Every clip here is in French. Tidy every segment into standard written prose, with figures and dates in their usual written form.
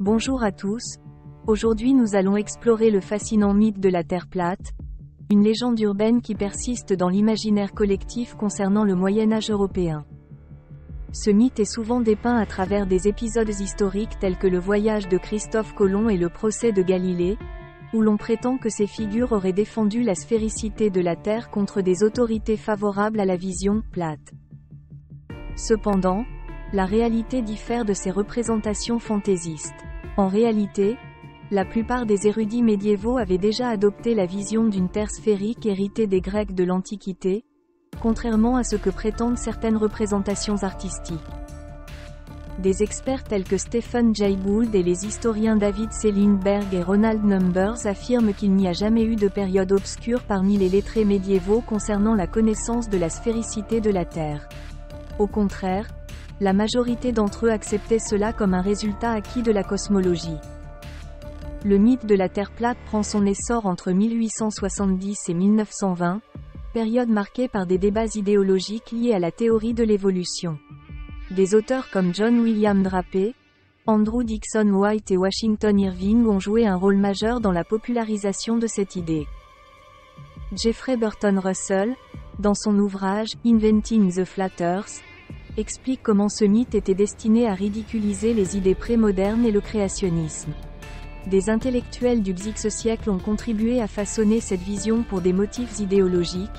Bonjour à tous. Aujourd'hui nous allons explorer le fascinant mythe de la Terre plate, une légende urbaine qui persiste dans l'imaginaire collectif concernant le Moyen-Âge européen. Ce mythe est souvent dépeint à travers des épisodes historiques tels que le voyage de Christophe Colomb et le procès de Galilée, où l'on prétend que ces figures auraient défendu la sphéricité de la Terre contre des autorités favorables à la vision plate. Cependant, la réalité diffère de ces représentations fantaisistes. En réalité, la plupart des érudits médiévaux avaient déjà adopté la vision d'une Terre sphérique héritée des Grecs de l'Antiquité, contrairement à ce que prétendent certaines représentations artistiques. Des experts tels que Stephen Jay Gould et les historiens David Seelenberg et Ronald Numbers affirment qu'il n'y a jamais eu de période obscure parmi les lettrés médiévaux concernant la connaissance de la sphéricité de la Terre. Au contraire, la majorité d'entre eux acceptaient cela comme un résultat acquis de la cosmologie. Le mythe de la Terre plate prend son essor entre 1870 et 1920, période marquée par des débats idéologiques liés à la théorie de l'évolution. Des auteurs comme John William Draper, Andrew Dickson White et Washington Irving ont joué un rôle majeur dans la popularisation de cette idée. Jeffrey Burton Russell, dans son ouvrage « Inventing the Flat Earth », explique comment ce mythe était destiné à ridiculiser les idées prémodernes et le créationnisme. Des intellectuels du XIe siècle ont contribué à façonner cette vision pour des motifs idéologiques,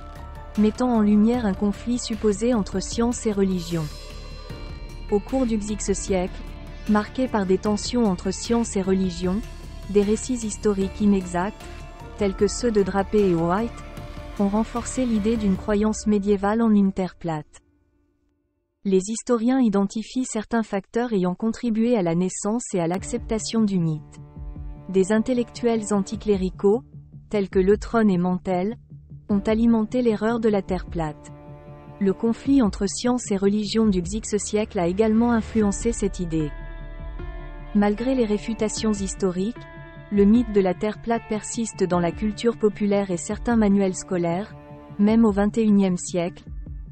mettant en lumière un conflit supposé entre science et religion. Au cours du XIe siècle, marqué par des tensions entre science et religion, des récits historiques inexacts, tels que ceux de Draper et White, ont renforcé l'idée d'une croyance médiévale en une Terre plate. Les historiens identifient certains facteurs ayant contribué à la naissance et à l'acceptation du mythe. Des intellectuels anticléricaux, tels que Leutron et Mantel, ont alimenté l'erreur de la Terre plate. Le conflit entre science et religion du XIe siècle a également influencé cette idée. Malgré les réfutations historiques, le mythe de la Terre plate persiste dans la culture populaire et certains manuels scolaires, même au XXIe siècle,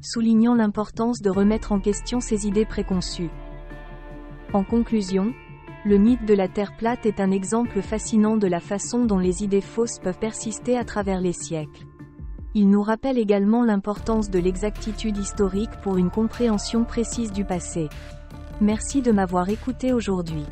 soulignant l'importance de remettre en question ces idées préconçues. En conclusion, le mythe de la Terre plate est un exemple fascinant de la façon dont les idées fausses peuvent persister à travers les siècles. Il nous rappelle également l'importance de l'exactitude historique pour une compréhension précise du passé. Merci de m'avoir écouté aujourd'hui.